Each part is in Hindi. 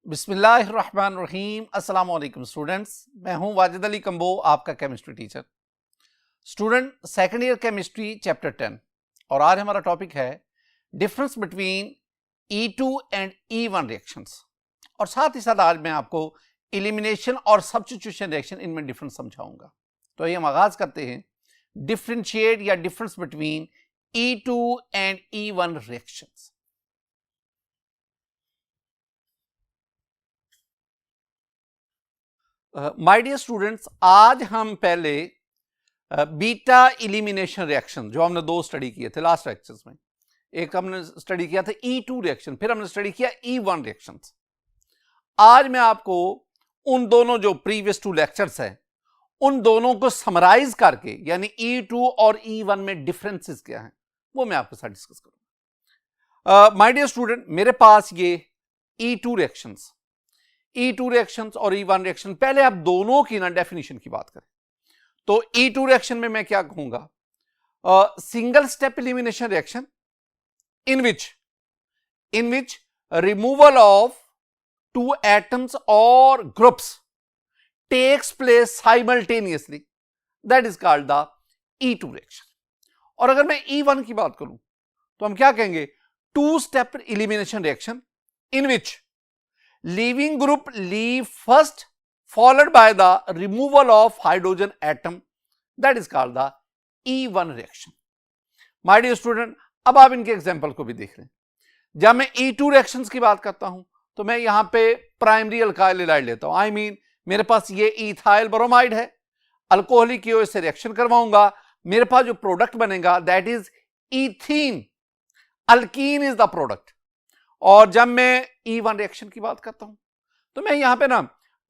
बिस्मिल्लाहिर्रहमानिर्रहीम। अस्सलाम वालेकुम स्टूडेंट्स, मैं हूं वाजिद अली कंबो, आपका chemistry teacher. Student, second year chemistry chapter 10 और आज हमारा टॉपिक है difference between E2 and E1 reactions और साथ ही साथ आज मैं आपको एलिमिनेशन और सब्स्टिट्यूशन रिएक्शन इनमें डिफरेंस समझाऊंगा। तो ये हम आगाज करते हैं डिफरेंशिएट या difference between E2 and E1 reactions. My dear students, आज हम पहले बीटा एलिमिनेशन रिएक्शन जो हमने दो स्टडी किए थे लास्ट लेक्चर्स में, एक हमने स्टडी किया था E2 रिएक्शन, फिर हमने स्टडी किया E1 रिएक्शंस। आज मैं आपको उन दोनों जो प्रीवियस टू लेक्चर्स हैं उन दोनों को समराइज करके, यानी E2 और E1 में डिफरेंसेस क्या हैं वो मैं आपके साथ डिस्कस करूंगा। माय डियर स्टूडेंट, मेरे पास ये E2 रिएक्शंस और E1 रिएक्शन, पहले आप दोनों की ना डेफिनेशन की बात करें तो E2 रिएक्शन में मैं क्या कहूंगा, single step elimination reaction in which removal of two atoms or groups takes place simultaneously, that is called the E2 reaction। और अगर मैं E1 की बात करूं तो हम क्या कहेंगे, two step elimination reaction in which leaving group leave first followed by the removal of hydrogen atom, that is called the E1 reaction। My dear student, अब आप इनके एग्जांपल को भी देख लें। जब मैं E2 रिएक्शंस की बात करता हूं तो मैं यहां पे प्राइमरी अल्काइल हैलाइड लेता हूं। आई मीन मेरे पास ये इथाइल ब्रोमाइड है, अल्कोहलिक की से रिएक्शन करवाऊंगा, मेरे पास जो प्रोडक्ट बनेगा that is ethene, alkyne is the product. और जब मैं E1 रिएक्शन की बात करता हूं तो मैं यहां पे ना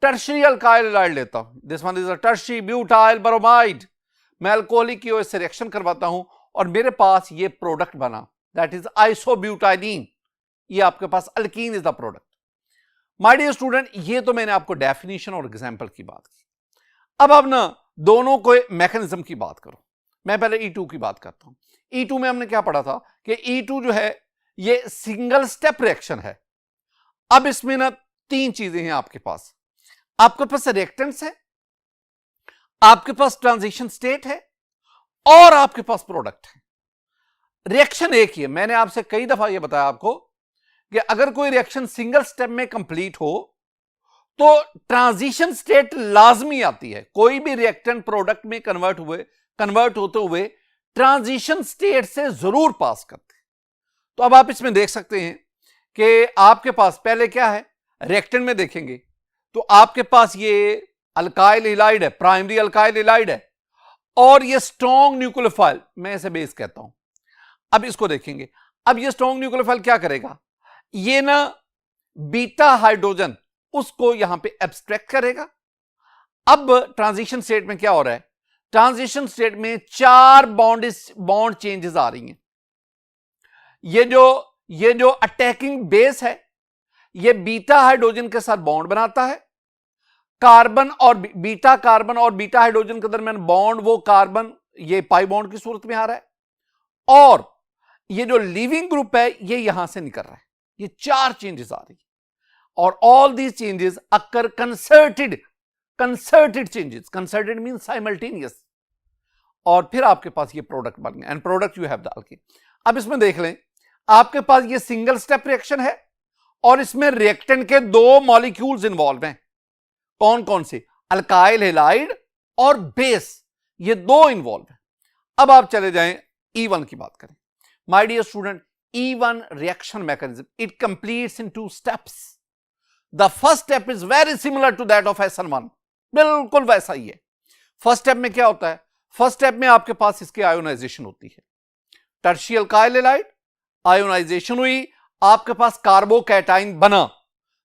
टर्शियरी अल्काइल हैलाइड लेता हूं। This one is a tertiary butyl bromide. मैं अल्कोहलिक की से रिएक्शन करवाता हूं और मेरे पास ये प्रोडक्ट बना दैट इज आइसोब्यूटाइलीन। ये आपके पास alkene is the product. My dear student, ये तो मैंने आपको डेफिनेशन और एग्जांपल की बात की। अब ना दोनों को मैकेनिज्म की बात करो। मैं पहले E2 की बात करता हूं। E2 में हमने क्या पढ़ा था कि E2 जो है ये सिंगल स्टेप रिएक्शन है। अब इसमें ना तीन चीजें हैं आपके पास रिएक्टेंट्स है, आपके पास ट्रांजिशन स्टेट है और आपके पास प्रोडक्ट है। रिएक्शन एक ही है। मैंने आपसे कई दफा यह बताया आपको कि अगर कोई रिएक्शन सिंगल स्टेप में कंप्लीट हो तो ट्रांजिशन स्टेट लाजमी आती है। कोई भी रिएक्टेंट प्रोडक्ट में कन्वर्ट होते हुए ट्रांजिशन स्टेट से जरूर पास करते। तो अब आप इसमें देख सकते हैं कि आपके पास पहले क्या है, रिएक्टेंट में देखेंगे तो आपके पास ये अल्काइल हैलाइड है, प्राइमरी अल्काइल हैलाइड है और ये स्ट्रॉन्ग न्यूक्लियोफाइल, मैं इसे बेस कहता हूं। अब इसको देखेंगे, अब ये स्ट्रॉन्ग न्यूक्लियोफाइल क्या करेगा, ये ना बीटा हाइड्रोजन उसको यहां पे एब्स्ट्रैक्ट करेगा। अब ट्रांजिशन स्टेट में क्या हो रहा है, ट्रांजिशन स्टेट में चार बॉन्ड चेंजेस आ रही हैं। ये जो अटैकिंग बेस है ये बीटा हाइड्रोजन के साथ बॉन्ड बनाता है। कार्बन और बीटा हाइड्रोजन के दरमियान बॉन्ड, वो कार्बन ये पाई बॉन्ड की सूरत में आ रहा है और ये जो लीविंग ग्रुप है ये यहां से निकल रहा है। ये चार चेंजेस आ रही है और all these changes occur concerted changes. Concerted mean simultaneous. और फिर आपके पास ये प्रोडक्ट बन गया and product you have the alkyne. अब इसमें देख लें, आपके पास ये सिंगल स्टेप रिएक्शन है और इसमें रिएक्टेंट के दो मॉलिक्यूल्स इंवॉल्व हैं। कौन कौन से, अल्काइल हैलाइड और बेस, ये दो इंवॉल्व है। अब आप चले जाएं E1 की बात करें। My dear student, E1 reaction mechanism it completes in two steps. The first step is very similar to that of SN1, बिल्कुल वैसा ही है। फर्स्ट स्टेप में क्या होता है, फर्स्ट स्टेप में आपके पास इसकी आयोनाइजेशन होती है। टर्शियरी अल्काइल हैलाइड, आयोनाइजेशन हुई, आपके पास कार्बोकैटाइन बना।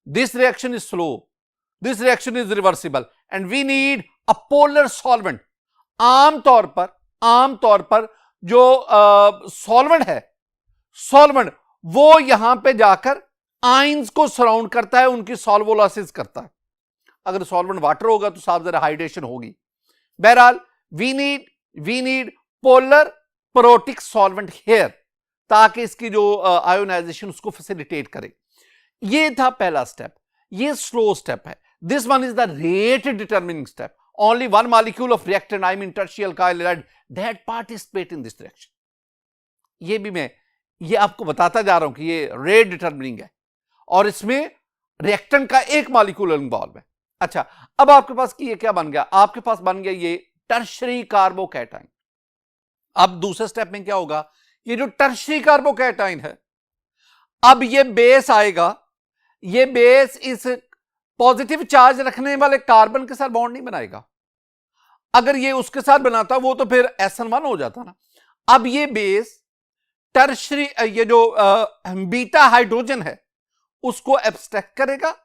This reaction is slow, this reaction is reversible and we need a polar solvent. आमतौर पर जो सॉल्वेंट वो यहां पे जाकर आयंस को सराउंड करता है, उनकी सॉल्वोलाइसिस करता है। अगर सॉल्वेंट वाटर होगा तो साफ जरा हाइड्रेशन होगी। बहरहाल we need polar protic solvent here ताकि इसकी जो आयोनाइजेशन उसको फैसिलिटेट करे। ये था पहला स्टेप। ये स्लो स्टेप है. This one is the rate determining step. Only one molecule of reactant, I mean टर्शियल alkyl halide, that participate in this reaction. ये भी मैं ये आपको बताता जा रहा हूं कि ये रेट डिटर्मिनिंग है और इसमें रिएक्टेंट का एक मॉलिक्यूल इन्वॉल्व है. अच्छा, अब आपके पास ये क्या बन गया? आपके पास बन गया ये टर्शरी कार्बोकैटाइन. अब दूसरे स्टेप में क्या होगा? ये जो टर्शरी कार्बोकैटाइन है, अब ये बेस आएगा. ये बेस इस पॉजिटिव चार्ज रखने वाले कार्बन के साथ बॉन्ड नहीं बनाएगा. अगर ये उसके साथ बनाता वो तो फिर SN1 हो जाता ना. अब ये बेस टर्शरी, ये जो बीटा हाइड्रोजन है उसको एब्स्ट्रैक्ट करेगा.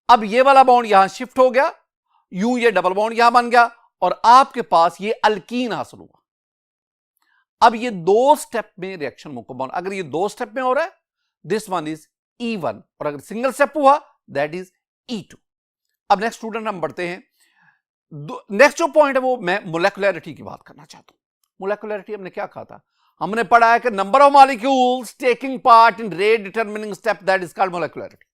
अब ये वाला बॉन्ड यहां शिफ्ट हो गया, यूं ये डबल बॉन्ड यहां बन गया और आपके पास ये अल्कीन हासिल हुआ. अब ये 2 स्टेप में रिएक्शन मुकम्मल. अगर ये 2 स्टेप में हो रहा है, दिस वन इज E1, और अगर सिंगल स्टेप हुआ दैट इज E2. अब नेक्स्ट स्टूडेंट हम बढ़ते हैं. नेक्स्ट जो पॉइंट है वो मैं मोलेकुलरिटी की बात करना चाहता हूं. मोलेकुलरिटी हमने क्या कहा था? हमने पढ़ा है कि number of molecules taking part in rate determining step, that is called molecularity.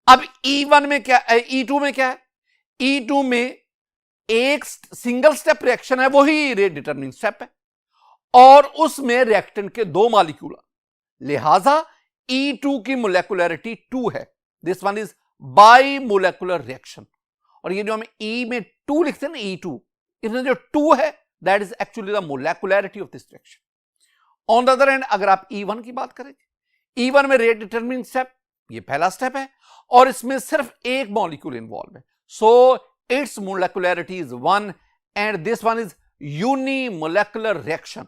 अब E1 में क्या है? E2 में क्या है? E2 में एक सिंगल स्टेप रिएक्शन है, वही रेट डिटर्मिनिंग स्टेप है, और उसमें रिएक्टेंट के 2 मॉलिक्यूल. लिहाजा E2 की मोलेकुलरिटी 2 है. This one is by molecular reaction. और ये जो हम E में 2 लिखते हैं ना, E2, इसमें जो 2 है that is actually the molecularity of this reaction. On the other end अगर आप E1 की बात करें, E1 में रेट डिटर्मिनिंग स्टेप ये पहला स्टेप है और इसमें सिर्फ एक मॉलिक्यूल इन्वॉल्व है. So its molecularity is 1 and this one is unimolecular reaction.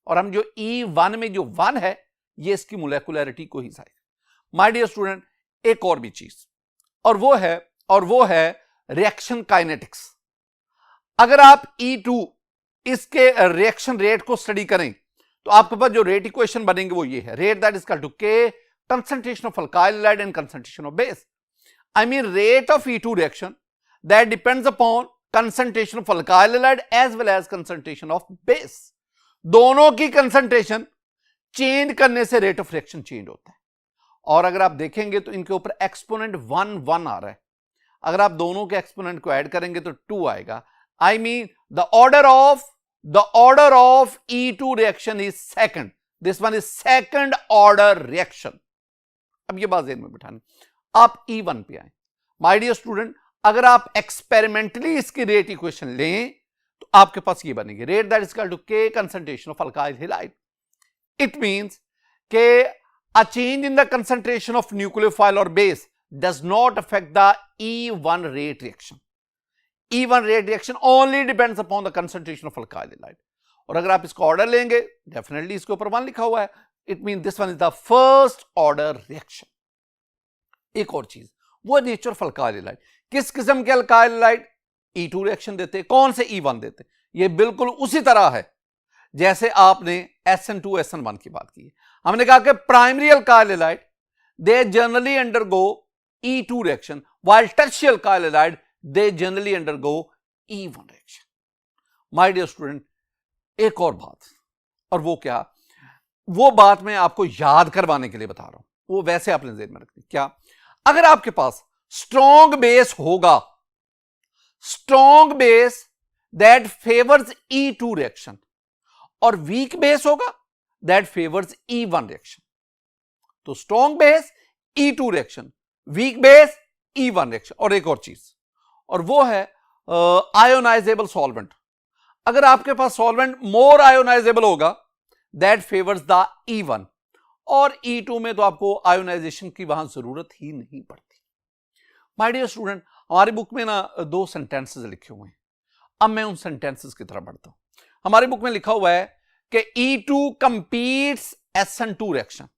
और हम जो E1 में जो 1 है ये इसकी मोलेकुलरिटी को ही जाएगा. माय डियर स्टूडेंट, एक और भी चीज, और वो है रिएक्शन काइनेटिक्स. अगर आप E2 इसके रिएक्शन रेट को स्टडी करें तो आपके पास जो रेट इक्वेशन बनेंगे वो ये है. Rate that is equal to K concentration of alkyl halide and concentration of base. I mean rate of E2 reaction that depends upon concentration of alkyl halide as well as concentration of base. दोनों की कंसंट्रेशन चेंज करने से रेट ऑफ रिएक्शन चेंज होता है. और अगर आप देखेंगे तो इनके ऊपर एक्सपोनेंट 1 1 आ रहा है. अगर आप दोनों के एक्सपोनेंट को ऐड करेंगे तो 2 आएगा. I mean the order of E2 reaction is second. This one is second order reaction. अब ये बात ज़हन में बिठानी. आप E1 पे आए. माय डियर स्टूडेंट, अगर आप एक्सपेरिमेंटली इसकी रेट इक्वेशन लें तो आपके पास ये बनेगी. Rate that is equal to K concentration of alkyl halide. It means के a change in the concentration of nucleophile or base does not affect the E1 rate reaction. E1 rate reaction only depends upon the concentration of alkyl halide. और अगर आप इसका ऑर्डर लेंगे, डेफिनेटली इसके ऊपर 1 लिखा हुआ है. It mean this one is the first order reaction. एक और चीज, वो नेचर ऑफ अल्काइल हैलाइड. किस किस्म के अल्काइल हैलाइड E2 रिएक्शन देते, कौन से E1 देते? ये बिल्कुल उसी तरह है जैसे आपने SN2 SN1 की बात की. हमने कहा कि primary alkyl halide they generally undergo E2 reaction, while tertiary alkyl halide they generally undergo E1 reaction. My dear student, एक और बात, और वो क्या? वो बात मैं आपको याद करवाने के लिए बता रहा हूं, वो वैसे आपने ज़हन में रखनी. क्या? अगर आपके पास स्ट्रॉन्ग बेस होगा, strong base that favours E2 reaction, और वीक बेस होगा दैट फेवर्स E1 रिएक्शन. तो strong base E2 reaction, weak base E1 reaction. और एक और चीज, और वो है आयोनाइजेबल सॉल्वेंट. अगर आपके पास सॉल्वेंट मोर आयोनाइजेबल होगा दैट फेवर्स द E1, और E2 में तो आपको आयोनाइजेशन की वहां जरूरत ही नहीं पड़ती. माय डियर स्टूडेंट, हमारी बुक में ना 2 सेंटेंसेस लिखे हुए हैं. अब मैं उन सेंटेंसेस की तरफ बढ़ता हूं. हमारी बुक में लिखा हुआ है कि E2 कंपीट्स SN2 reaction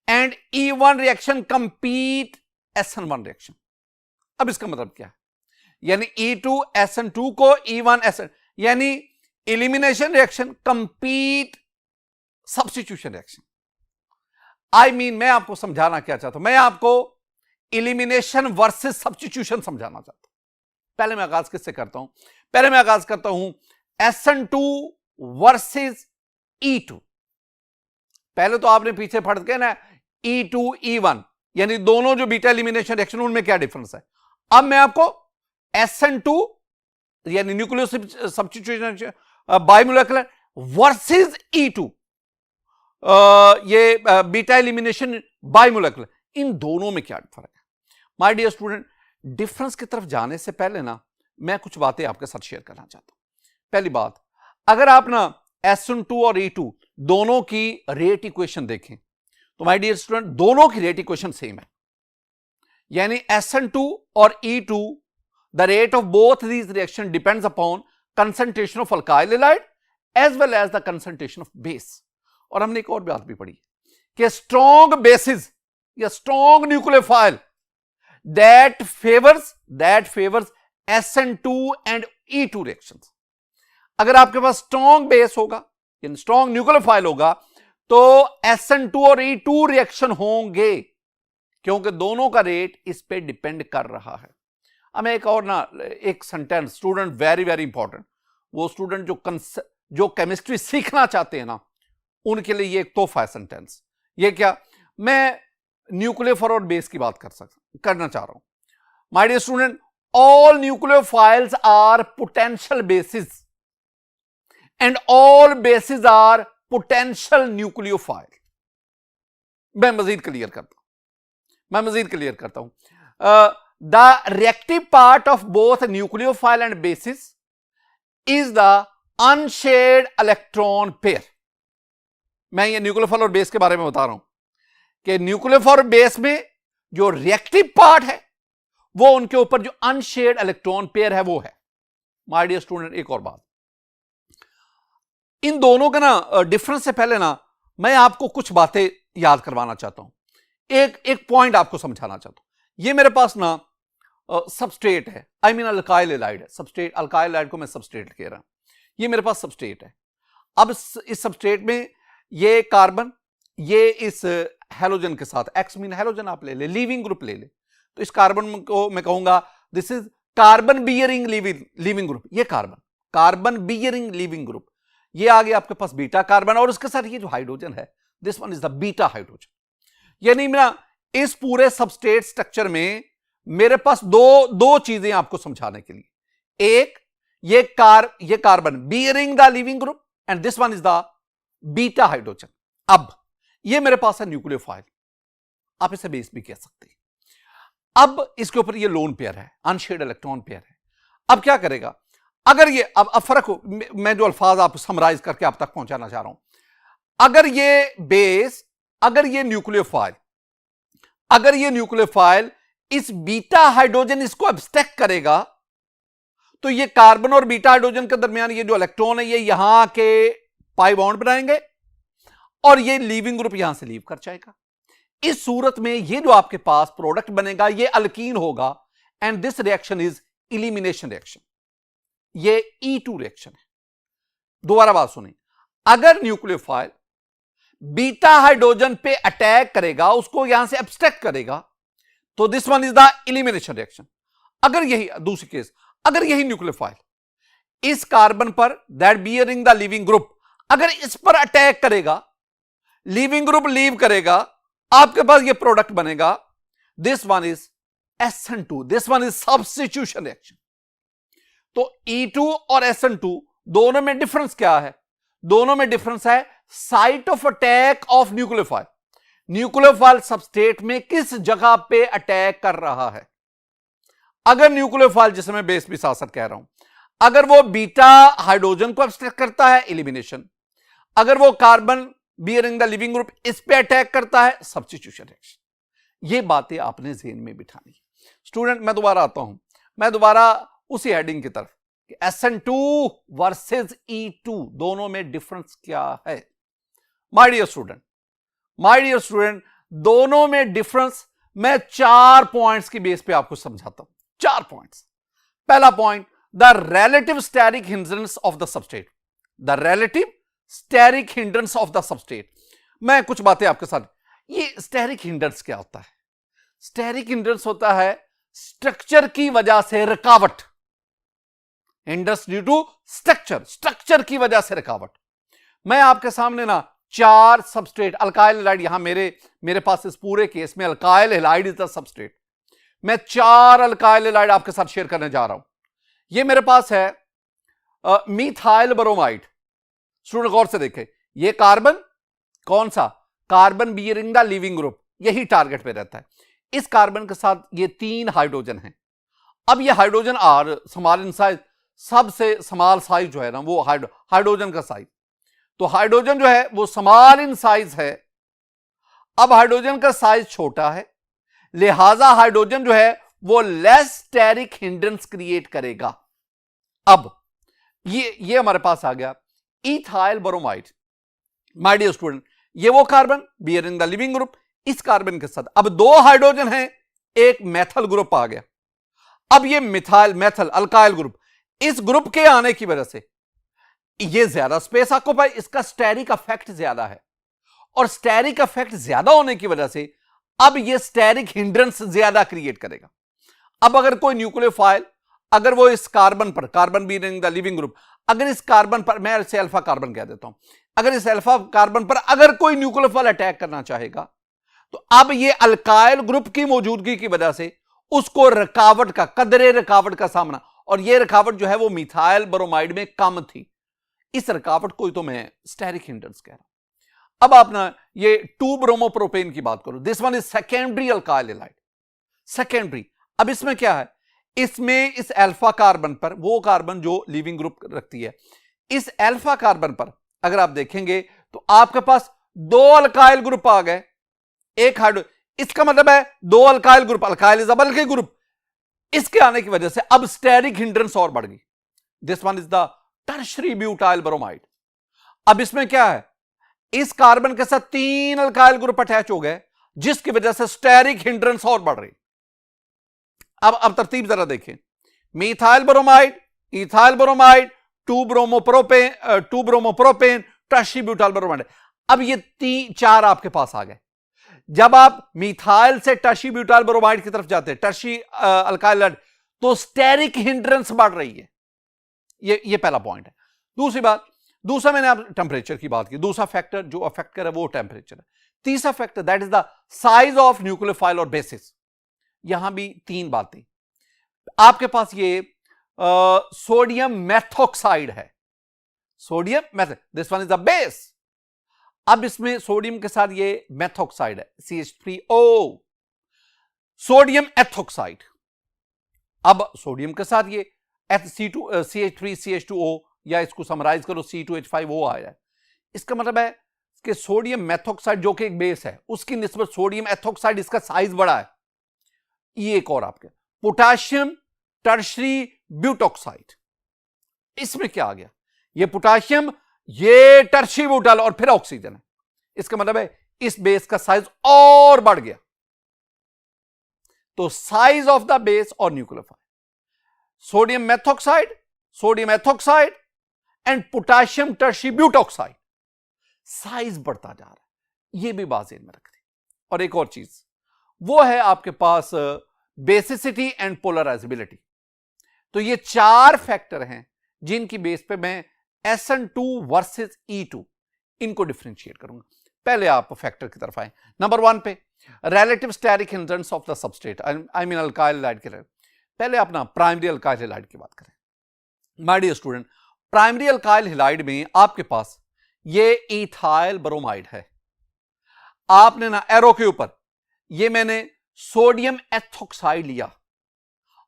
and E1 reaction compete SN1 reaction. अब इसका मतलब क्या है? यानी E2 SN2 को E1 SN, यानी elimination reaction compete substitution reaction. I mean मैं आपको समझाना क्या चाहता हूं, मैं आपको एलिमिनेशन वर्सेस सब्स्टिट्यूशन समझाना चाहता हूं. पहले मैं आगाज किससे करता हूं? पहले मैं आगाज करता हूं SN2 वर्सेस E2. पहले तो आपने पीछे पढ़ के ना E2 E1, यानी दोनों जो बीटा एलिमिनेशन रिएक्शन उनमें क्या डिफरेंस है। अब मैं आपको SN2 यानी nucleo substitution biomolecular versus E2 ये बीटा एलिमिनेशन बायोमोलेकुलर, इन दोनों में क्या फर्क है। माय डियर स्टूडेंट, डिफरेंस की तरफ जाने से पहले ना मैं कुछ बातें आपके साथ शेयर करना चाहता हूं। पहली बात, अगर आप ना SN2 और E2 दोनों की रेट इक्वेशन देखें तो माय डियर स्टूडेंट दोनों की रेट इक्वेशन सेम है, यानी SN2 और E2 the rate of both these reaction depends upon concentration of alkyl halide as well as the concentration of base. और हमने एक और बात भी पढ़ी कि स्ट्रॉन्ग बेसिस या strong nucleophile that favours SN2 and E2 reactions. अगर आपके पास स्ट्रॉन्ग बेस होगा यानी स्ट्रॉन्ग न्यूक्लियोफाइल होगा तो SN2 और E2 रिएक्शन होंगे, क्योंकि दोनों का रेट इस पे डिपेंड कर रहा है। हमें एक और ना एक sentence, student very very important, वो स्टूडेंट जो केमिस्ट्री सीखना चाहते हैं ना उनके लिए ये एक तोहफा है सेंटेंस। ये क्या, मैं न्यूक्लियोफाइल और बेस की बात करना चाह रहा हूं। My dear student, all nucleophiles are potential bases and all bases are potential nucleophile. मैं मजीद क्लियर करता हूं the reactive part of both nucleophile and bases is the unshared electron pair. मैं ये न्यूक्लियोफाइल और बेस के बारे में बता रहा हूं कि न्यूक्लियोफाइल और बेस में जो रिएक्टिव पार्ट है वो उनके ऊपर जो अनशेयर्ड इलेक्ट्रॉन पेयर है वो है। माय डियर स्टूडेंट, एक और बात, इन दोनों का ना डिफरेंस से पहले ना मैं आपको कुछ बातें याद करवाना चाहता हूं, एक पॉइंट आपको समझाना चाहता हूं। ये मेरे पास ना सबस्ट्रेट है, आई मीन अल्काइल हैलाइड है, सबस्ट्रेट अल्काइल हैलाइड को मैं सबस्ट्रेट कह रहा हूं। ये मेरे पास सबस्ट्रेट है। अब इस सबस्ट्रेट में ये कार्बन, ये इस हैलोजन के साथ, एक्स मीन हैलोजन आप ले ले, लीविंग ग्रुप ले ले, तो इस कार्बन को मैं कहूंगा this is carbon bearing leaving group. ये कार्बन बियरिंग लीविंग ग्रुप, ये आ गया आपके पास बीटा कार्बन, और उसके साथ ये जो हाइड्रोजन है this one is the beta hydrogen. यानी ना इस पूरे सबस्ट्रेट स्ट्रक्चर में मेरे पास दो चीजें आपको समझाने के लिए, एक ये carbon bearing the leaving group and this one is the beta hydrogen. अब ये मेरे पास है न्यूक्लियोफाइल, आप इसे बेस भी कह सकते हैं। अब इसके ऊपर ये लोन पेयर है, अनशेयर्ड इलेक्ट्रॉन पेयर है। अब क्या करेगा, अगर ये अब फर्क हो, मैं जो अल्फाज आप समराइज करके आप तक पहुंचाना चाह रहा हूं, अगर ये बेस, अगर ये न्यूक्लियोफाइल इस बीटा हाइड्रोजन इसको एब्स्ट्रैक्ट करेगा तो ये कार्बन और बीटा हाइड्रोजन के दरमियान ये जो इलेक्ट्रॉन है ये यहां के पाई बॉन्ड बनाएंगे और ये लीविंग ग्रुप यहां से लीव कर जाएगा। इस सूरत में ये जो आपके पास प्रोडक्ट बनेगा ये अल्कीन होगा and this reaction is elimination reaction. ये E2 रिएक्शन है। दोबारा बात सुनिए, अगर न्यूक्लियोफाइल बीटा हाइड्रोजन पे अटैक करेगा, उसको यहां से एब्स्ट्रैक्ट करेगा, तो this one is the elimination reaction. अगर यही दूसरी केस, अगर यही न्यूक्लियोफाइल इस कार्बन पर that bearing the leaving group, अगर इस पर अटैक करेगा, लिविंग ग्रुप लीव करेगा, आपके पास ये प्रोडक्ट बनेगा, this one is SN2, this one is substitution reaction. तो E2 और SN2 दोनों में डिफरेंस क्या है? दोनों में डिफरेंस है site of attack of nucleophile. Nucleophile substrate में किस जगह पे अटैक कर रहा है। अगर न्यूक्लियोफाइल, जिसे मैं बेस भी साथ साथ कह रहा हूं, अगर वो बीटा हाइड्रोजन को एब्स्ट्रैक्ट करता है, इलिमिनेशन। अगर वो carbon bearing the leaving group इस पे अटैक करता है, सब्स्टिट्यूशन रिएक्शन। ये बातें आपने ज़हन में बिठानी। स्टूडेंट, मैं दोबारा आता हूं, मैं दोबारा उसी हेडिंग की तरफ कि SN2 वर्सेस E2 दोनों में डिफरेंस क्या है। माय डियर स्टूडेंट, दोनों में डिफरेंस मैं 4 पॉइंट्स की बेस पे आपको समझाता हूं। 4 पॉइंट्स। पहला point, the relative steric hindrance of the substrate. The relative steric hindrance of the substrate. मैं कुछ बातें आपके साथ, ये स्टेरिक हिंड्रेंस क्या होता है? स्टेरिक हिंड्रेंस होता है स्ट्रक्चर की वजह से रुकावट। हिंड्रेंस ड्यू टू स्ट्रक्चर की वजह से रुकावट। मैं आपके सामने ना 4 सबस्ट्रेट अल्काइल हैलाइड, यहां मेरे पास इस पूरे केस में alkyl halide is the substrate. मैं 4 अल्काइल हैलाइड आपके साथ शेयर करने जा रहा हूं। ये मेरे पास है मीथाइल ब्रोमाइड। स्टूडेंट गौर से देखें, ये कार्बन कौन सा, carbon bearing the leaving group, यही टारगेट पे रहता है। इस कार्बन के साथ ये 3 हाइड्रोजन हैं। अब ये hydrogen are small in size, सबसे स्मॉल साइज जो है ना वो हाइड्रोजन का साइज, तो हाइड्रोजन जो है वो स्मॉल इन साइज है। अब हाइड्रोजन का साइज छोटा है, लिहाजा हाइड्रोजन जो है वो लेस स्टेरिक हिंड्रेंस क्रिएट करेगा। अब ये हमारे पास आ गया ethyl bromide. My dear student, ये वो carbon bearing the leaving group, इस कार्बन के साथ अब 2 हाइड्रोजन हैं, एक मेथल ग्रुप आ गया। अब ये मिथाइल मेथल अल्काइल ग्रुप, इस ग्रुप के आने की वजह से ये ज्यादा स्पेस ऑक्यूपाई, इसका स्टेरिक इफेक्ट ज्यादा है, और स्टेरिक इफेक्ट ज्यादा होने की वजह से अब ये स्टेरिक हिंड्रेंस ज्यादा क्रिएट करेगा। अब अगर कोई न्यूक्लियोफाइल, अगर वो इस कार्बन पर, carbon bearing the leaving group, अगर इस कार्बन पर, मैं इसे अल्फा कार्बन कह देता हूं, अगर इस अल्फा कार्बन पर अगर कोई न्यूक्लियोफाइल अटैक करना चाहेगा, तो अब ये अल्काइल ग्रुप की मौजूदगी की वजह से उसको रुकावट का, कदरे रुकावट का सामना, और ये रुकावट जो है वो मिथाइल ब्रोमाइड में कम थी। इस रुकावट को तो मैं स्टेरिक हिंड्रेंस कह रहा हूं। अब आप ना ये 2 ब्रोमोप्रोपेन की बात करो, this one is secondary alkyl halide, secondary. अब इसमें क्या है, इसमें इस अल्फा कार्बन पर, वो कार्बन जो लिविंग ग्रुप रखती है, इस अल्फा कार्बन पर अगर आप देखेंगे तो आपके पास 2 अल्काइल ग्रुप आ गए, एक हाइड्रो, इसका मतलब है 2 alkyl group, alkyl is a बल्कि ग्रुप, इसके आने की वजह से अब स्टेरिक हिंड्रेंस और बढ़ गई। This one is the tertiary butyl bromide. अब इसमें क्या है, इस कार्बन के साथ 3 अल्काइल ग्रुप अटैच हो गए, जिसकी वजह से स्टेरिक हिंड्रेंस और बढ़ रही। अब तरतीब जरा देखें, methyl bromide, ethyl bromide, 2 bromopropane, tertiary butyl bromide. अब ये 4 आपके पास आ गए। जब आप मिथाइल से टर्शी ब्यूटाइल ब्रोमाइड की तरफ जाते हैं, टर्शी अल्काइल, तो स्टेरिक हिंड्रेंस बढ़ रही है। ये पहला पॉइंट है। दूसरी बात, दूसरा मैंने आप टेंपरेचर की बात की, दूसरा फैक्टर जो अफेक्ट करे वो टेंपरेचर है। तीसरा factor that is the size of nucleophile और बेसिस। यहां भी 3 बातें। आपके पास ये सोडियम मेथॉक्साइड है, sodium meth, this one is the base. अब इसमें सोडियम के साथ ये मेथॉक्साइड है, CH3O, सोडियम एथॉक्साइड। अब सोडियम के साथ ये CH3CH2O, या इसको समराइज करो C2H5O आया है। इसका मतलब है कि सोडियम मेथॉक्साइड जो कि एक बेस है, उसकी निस्बत सोडियम एथॉक्साइड, इसका साइज बड़ा है। ये एक और आपके पोटाशियम टर्शरी ब्यूटॉक्साइड, इसमें क्या आ गया, ये पोटाशियम, ये टर्शरी ब्यूटाइल और फिर ऑक्सीजन है। इसका मतलब है इस बेस का साइज और बढ़ गया। तो साइज ऑफ द बेस और nucleophile, sodium methoxide, sodium ethoxide and potassium tertiary butoxide, size बढ़ता जा रहा है। यह भी बात ज़हन में रखते। और एक और चीज वो है आपके पास बेसिसिटी एंड पोलराइजेबिलिटी। तो ये 4 फैक्टर हैं जिनकी बेस पे मैं SN2 वर्सेस E2 इनको डिफरेंशिएट करूंगा। पहले आप फैक्टर की तरफ आए। नंबर 1 पे relative steric hindrance of the substrate, I mean alkyl halide के। पहले अपना प्राइमरी अल्काइल हैलाइड की बात करें। My dear student, primary alkyl halide में आपके पास ये इथाइल ब्रोमाइड है। आपने ना एरो के ऊपर ये मैंने सोडियम एथॉक्साइड लिया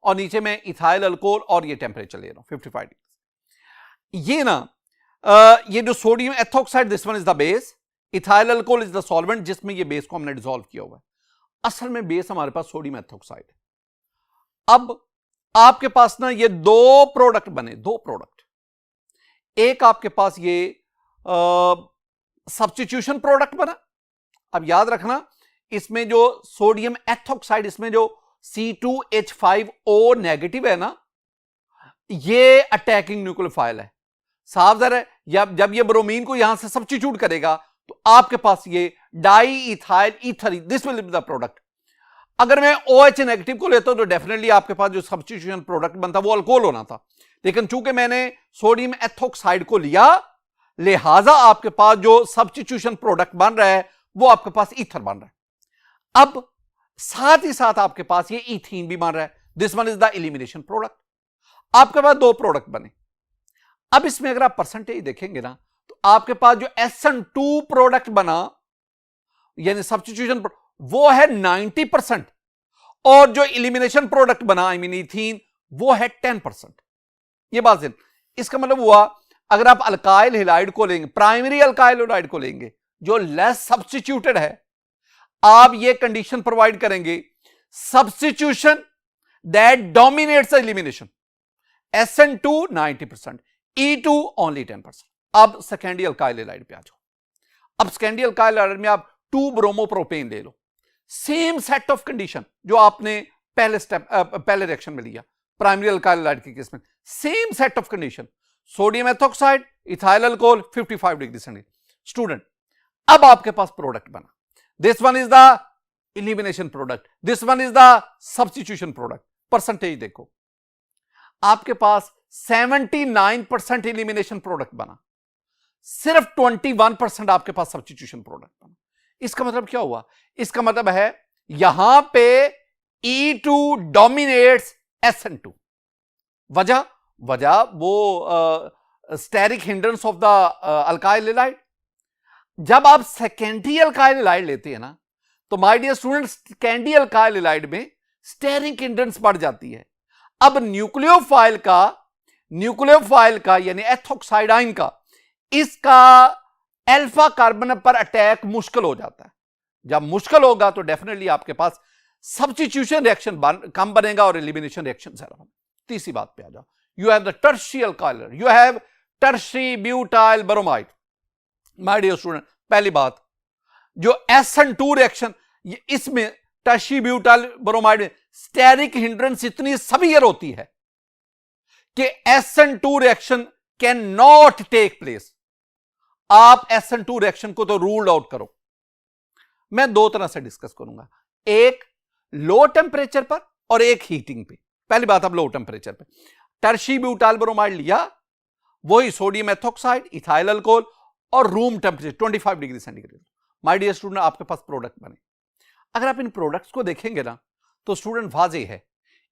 और नीचे में इथाइल अल्कोहल और ये टेंपरेचर ले रहा हूं 55 डिग्री। ये ना ये जो sodium ethoxide, this one is the base, ethyl alcohol is the solvent जिसमें ये बेस को हमने डिसॉल्व किया हुआ है। असल में बेस हमारे पास सोडियम एथॉक्साइड है। अब आपके पास ना ये 2 प्रोडक्ट बने, 2 प्रोडक्ट। एक आपके पास ये सब्स्टिट्यूशन प्रोडक्ट बना। अब याद रखना इसमें जो सोडियम एथॉक्साइड, इसमें जो C2H5O नेगेटिव है ना, ये अटैकिंग न्यूक्लियोफाइल है। साफ है, जब ये ब्रोमीन को यहां से सब्स्टिट्यूट करेगा तो आपके पास ये di ethyl ether, this will be the product. अगर मैं OH नेगेटिव को लेता हूं तो डेफिनेटली आपके पास जो सब्स्टिट्यूशन प्रोडक्ट बनता वो अल्कोहल होना था। लेकिन चूंकि मैंने सोडियम एथॉक्साइड को लिया, लिहाजा आपके पास जो सब्स्टिट्यूशन प्रोडक्ट बन रहा है वो आपके पास ईथर बन रहा है। अब साथ ही साथ आपके पास ये इथीन भी बन रहा है। This one is the elimination product. आपके पास दो प्रोडक्ट बने। अब इसमें अगर आप परसेंटेज देखेंगे ना तो आपके पास जो SN2 प्रोडक्ट बना यानी सब्स्टिट्यूशन वो है 90% और जो एलिमिनेशन प्रोडक्ट बना आई मीन इथीन वो है 10%। ये बात है। इसका मतलब हुआ अगर आप अल्काइल हैलाइड को लेंगे, प्राइमरी अल्काइल हैलाइड को लेंगे जो लेस सब्स्टिट्यूटेड है, आप ये कंडीशन प्रोवाइड करेंगे substitution that dominates elimination. SN2 90%, E2 only 10%। अब सेकेंडरी अल्काइल हैलाइड पे आ जाओ। अब सेकेंडरी अल्काइल हैलाइड में आप 2 ब्रोमोप्रोपेन ले लो, सेम सेट ऑफ कंडीशन जो आपने पहले रिएक्शन में लिया प्राइमरी अल्काइल हैलाइड के केस में, same set of condition, sodium ethoxide, ethyl alcohol 55 degree centigrade. Student अब आपके पास प्रोडक्ट बना। This one is the elimination product, this one is the substitution product. Percentage देखो, आपके पास 79% एलिमिनेशन प्रोडक्ट बना, सिर्फ 21% आपके पास सब्स्टिट्यूशन प्रोडक्ट बना। इसका मतलब क्या हुआ? इसका मतलब है यहां पे E2 डोमिनेट्स SN2। वजह वो steric hindrance of the alkyl halide. जब आप सेकेंडरी अल्काइल हैलाइड लेते हैं ना तो my dear students, secondary alkyl halide में स्टेरिक हिंड्रेंस बढ़ जाती है। अब न्यूक्लियोफाइल का यानी एथोक्साइड आयन का इसका अल्फा कार्बन पर अटैक मुश्किल हो जाता है। जब मुश्किल होगा तो डेफिनेटली आपके पास सब्स्टिट्यूशन रिएक्शन कम बनेगा और एलिमिनेशन रिएक्शन ज्यादा बनेगा। तीसरी बात पे आ जाओ, you have the tertiary alkyl, you have tertiary butyl bromide. My dear student, पहली बात जो SN2 रिएक्शन, इसमें टर्शियरी ब्यूटाइल ब्रोमाइड में स्टेरिक हिंड्रेंस इतनी सवियर होती है कि SN2 reaction can not take place. आप SN2 रिएक्शन को तो रूल्ड आउट करो। मैं दो तरह से डिस्कस करूंगा, एक लो टेम्परेचर पर और एक हीटिंग पे। पहली बात, आप लो टेम्परेचर पे टर्शियरी ब्यूटाइल ब्रोमाइड लिया, वही सोडियम एथोक्साइड, इथाइल अल्कोहल और room temperature 25 degree centigrade. My dear student, आपके पास प्रोडक्ट बने। अगर आप इन प्रोडक्ट्स को देखेंगे ना तो स्टूडेंट वाज़ेह है,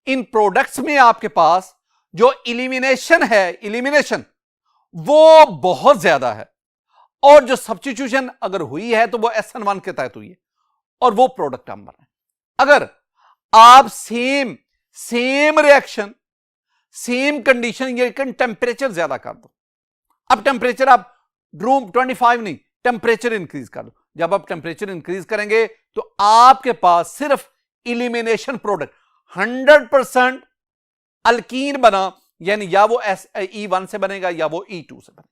इन प्रोडक्ट्स में आपके पास जो इलिमिनेशन है, इलिमिनेशन वो बहुत ज्यादा है और जो सब्स्टिट्यूशन अगर हुई है तो वो SN1 के तहत हुई है और वो प्रोडक्ट हम बना है। अगर आप सेम रिएक्शन, सेम कंडीशन, ये टेम्परेचर ज्यादा कर दो। अब टेम्परेचर आप रूम 25 नहीं, टेम्परेचर इंक्रीज कर दो। जब आप टेम्परेचर इंक्रीज करेंगे तो आपके पास सिर्फ इलिमिनेशन प्रोडक्ट 100% अल्कीन बना, यानी या वो E1 से बनेगा या वो E2 से बनेगा।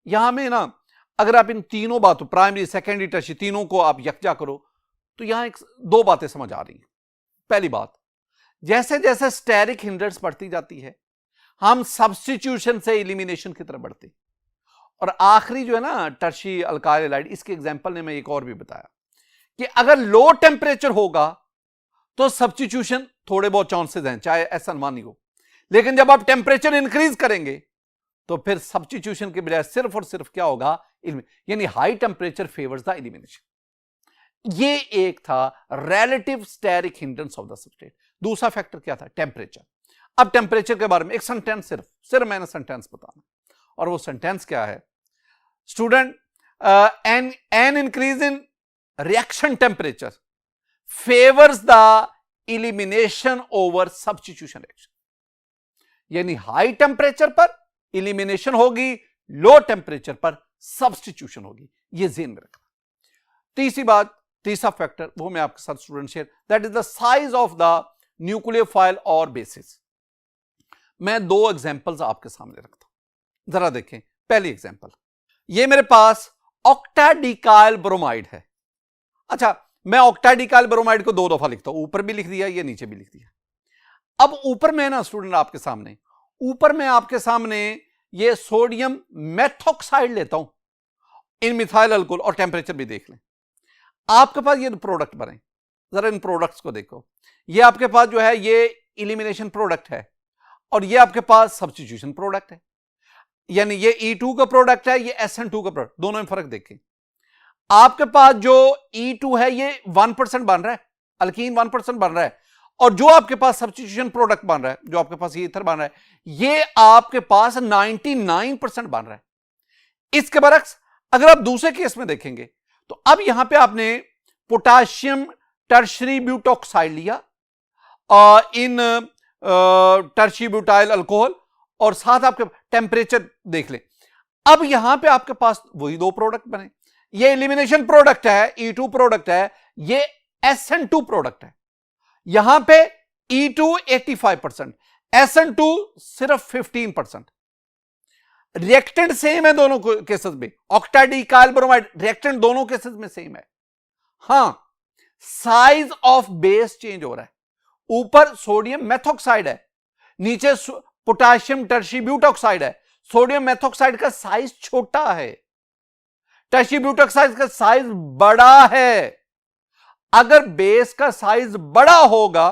यहां में ना अगर आप इन तीनों बातों, प्राइमरी सेकेंडरी टर्शियरी, तीनों को आप यकजा करो तो यहां दो बातें समझ आ रही हैं। पहली बात, जैसे जैसे स्टेरिक हिंड्रेंस बढ़ती जाती है हम सब्स्टिट्यूशन से एलिमिनेशन की तरफ बढ़ते। और आखिरी जो है ना टर्शियरी अल्काइल हैलाइड, इसके एग्जांपल ने मैं एक और भी बताया कि अगर लो टेम्परेचर होगा तो सब्स्टिट्यूशन थोड़े बहुत चांसेस हैं, चाहे SN1 ही हो, लेकिन जब आप टेम्परेचर इंक्रीज करेंगे तो फिर सब्स्टिट्यूशन के बजाय सिर्फ और सिर्फ क्या होगा, यानी high temperature favours the elimination. ये एक था relative steric hindrance of the substrate. दूसरा फैक्टर क्या था? टेम्परेचर। अब टेम्परेचर के बारे में एक सेंटेंस, सिर्फ मैंने सेंटेंस बताना, और वो सेंटेंस क्या है student? N increase in reaction temperature favours the elimination over substitution reaction. यानी हाई टेम्परेचर पर एलिमिनेशन होगी, लो टेम्परेचर पर सब्स्टिट्यूशन होगी। ये ज़हन में रखना। तीसरी बात, तीसरा फैक्टर वो मैं आपके साथ student share, that is the size of the nucleophile और बेसिस। मैं दो एग्जांपल्स आपके सामने रखता हूं, जरा देखें। पहली एग्जांपल, ये मेरे पास ऑक्टाडिकाइल ब्रोमाइड है। अच्छा, मैं ऑक्टाडिकाइल ब्रोमाइड को दो दफा लिखता हूं, ऊपर भी लिख दिया, ये नीचे भी लिख दिया। अब ऊपर में ना स्टूडेंट आपके सामने, ऊपर में आपके सामने ये सोडियम मेथोक्साइड लेता हूं इन मिथाइल अल्कोहल, और टेम्परेचर भी देख लें। आपके पास ये प्रोडक्ट बने, जरा इन प्रोडक्ट्स को देखो। ये आपके पास जो है ये इलिमिनेशन प्रोडक्ट है और ये आपके पास सब्स्टिट्यूशन प्रोडक्ट है। यानी ये E2 का प्रोडक्ट है, ये SN2 का प्रोडक्ट, दोनों में फर्क देखें। आपके पास जो E2 है ये 1% बन रहा है, अल्कीन 1% बन रहा है, और जो आपके पास सब्स्टिट्यूशन प्रोडक्ट बन रहा है, जो आपके पास ये ईथर बन रहा है, ये आपके पास 99% बन रहा है। इसके बरक्स अगर आप दूसरे केस में देखेंगे तो अब यहां पे आपने पोटाशियम टर्शरी ब्यूटॉक्साइड लिया इन टर्शी ब्यूटाइल अल्कोहल, और साथ आपके टेम्परेचर देख लें। अब यहां पे आपके पास वही दो प्रोडक्ट बने, ये एलिमिनेशन प्रोडक्ट है, E2 प्रोडक्ट है, ये SN2 प्रोडक्ट है। यहां पे E2 85%, SN2 सिर्फ 15%। रिएक्टेंट सेम है दोनों केसेस में, ऑक्टाडीकाइल ब्रोमाइड रिएक्टेंट दोनों केसेस में सेम है। हां, साइज ऑफ बेस चेंज हो रहा है, ऊपर सोडियम मेथॉक्साइड है, नीचे पोटाशियम टर्शी ब्यूटॉक्साइड है। सोडियम मेथॉक्साइड का साइज छोटा है, टर्शी ब्यूटॉक्साइड का साइज बड़ा है। अगर बेस का साइज बड़ा होगा,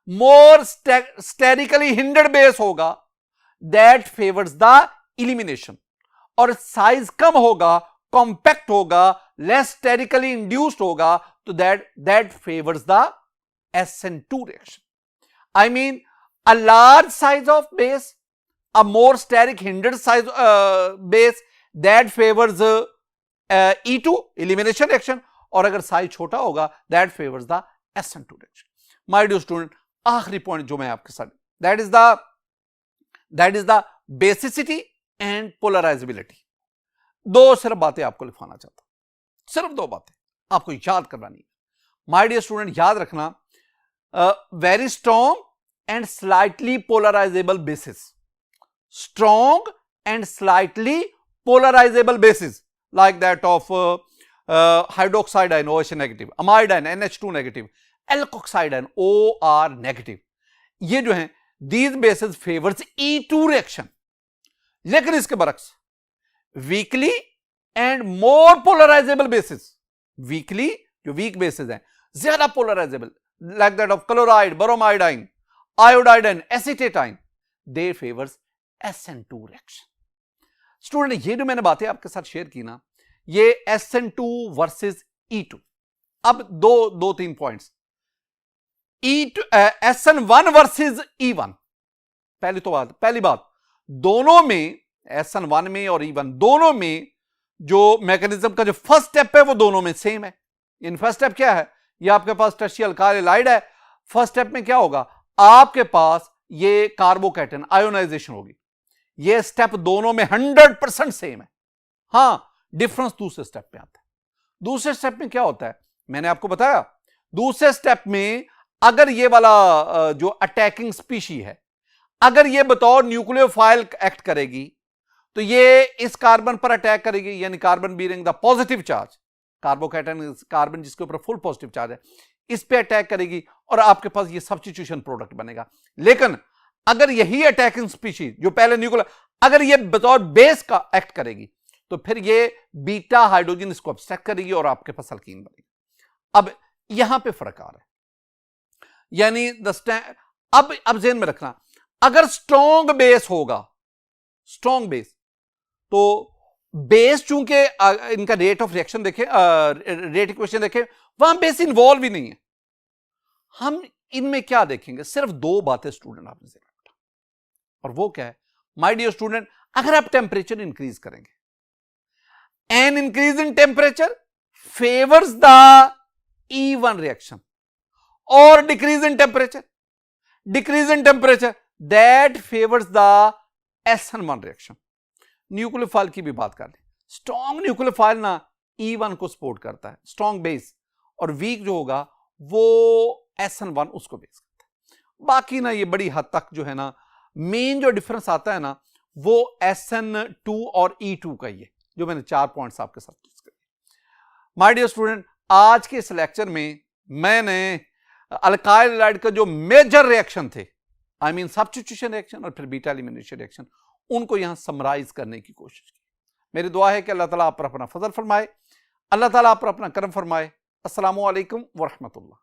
मोर स्टेरिकली हिंडर्ड बेस होगा, दैट फेवर्स द इलिमिनेशन, और साइज कम होगा, कॉम्पैक्ट होगा, लेस स्टेरिकली इंड्यूस्ड होगा, तो that favours the SN2 reaction. I mean, a large size of base, a more steric hindered size base, that favors E2 elimination reaction, और अगर साइज छोटा होगा that favors the SN2 reaction. My dear student, आखिरी पॉइंट जो मैं आपके साथ, that is the basicity and polarizability. दो सिर्फ बातें आपको लिखवाना चाहता हूं, सिर्फ दो बातें आपको याद करवानी है। My dear student, याद रखना, very strong and slightly polarizable bases, strong and slightly polarizable bases like that of hydroxide ion OH negative, amide ion NH2 negative, alkoxide ion OR negative, ये जो हैं these bases favors E2 reaction। लेकिन इसके बरक्स weakly and more polarizable bases, weakly जो weak bases हैं ज्यादा polarizable like that of chloride, bromide ion, iodide ion, acetate ion, they favors SN2 reaction। Student, ये जो मैंने बातें आपके साथ शेयर की ना, ये SN2 वर्सेस E2। अब दो तीन पॉइंट्स, SN1 वर्सेस E1। पहली बात, दोनों में SN1 में और E1 दोनों में जो मैकेनिज्म का जो फर्स्ट स्टेप है वो दोनों में सेम है। इन फर्स्ट स्टेप क्या है, ये आपके पास टर्शी अल्काइल हैलाइड है। फर्स्ट स्टेप में क्या होगा, आपके पास ये कार्बोकैटन आयोनाइजेशन होगी। ये स्टेप दोनों में 100% सेम है। हां, डिफरेंस दूसरे स्टेप में आता है। दूसरे स्टेप में क्या होता है, मैंने आपको बताया, दूसरे स्टेप में अगर ये वाला जो अटैकिंग स्पीशी है, अगर ये बतौर न्यूक्लियोफाइल एक्ट करेगी, तो ये इस कार्बन पर अटैक करेगी, यानी carbon bearing the positive charge, carbocation carbon जिसके ऊपर फुल पॉजिटिव चार्ज है, इस पे अटैक करेगी और आपके पास ये सब्स्टिट्यूशन प्रोडक्ट बनेगा। लेकिन अगर यही अटैकिंग स्पीशीज जो पहले न्यूक्लियर, अगर ये बतौर बेस का एक्ट करेगी, तो फिर ये बीटा हाइड्रोजन इसको अब्स्ट्रैक्ट करेगी और आपके पास अल्कीन बनेगी। अब यहां पे फर्क आ रहा है, यानी अब ज़हन में रखना, अगर स्ट्रॉन्ग बेस होगा, स्ट्रॉन्ग बेस, तो बेस चूंकि इनका रेट ऑफ रिएक्शन देखें, रेट इक्वेशन देखें, वहां बेस इन्वॉल्व ही नहीं है। हम इनमें क्या देखेंगे, सिर्फ दो बातें स्टूडेंट आपने से रखा, और वो क्या है, माय डियर स्टूडेंट, अगर आप टेम्परेचर इंक्रीज करेंगे, an increase in temperature favours the E1 reaction, और decrease in temperature that favours the SN1 reaction. Nucleophile की भी बात कर लें, स्ट्रॉन्ग न्यूक्लियोफाइल ना E1 को सपोर्ट करता है, स्ट्रॉन्ग बेस, और वीक जो होगा वो SN1 उसको बेस करता है। बाकी ना ये बड़ी हद तक जो है ना, मेन जो डिफरेंस आता है ना, वो SN2 और E2 का ही है, जो मैंने 4 पॉइंट्स आपके साथ डिस्कस किए। माय डियर स्टूडेंट, आज के इस लेक्चर में मैंने अल्काइल हैलाइड का जो मेजर रिएक्शन थे, आई मीन सब्स्टिट्यूशन रिएक्शन और फिर बीटा एलिमिनेशन रिएक्शन, उनको यहां समराइज करने की कोशिश की। मेरी दुआ है कि अल्लाह ताला आप पर अपना फजल फरमाए, अल्लाह ताला आप पर अपना करम फरमाए। अस्सलामु अलैकुम व रहमतुल्लाह।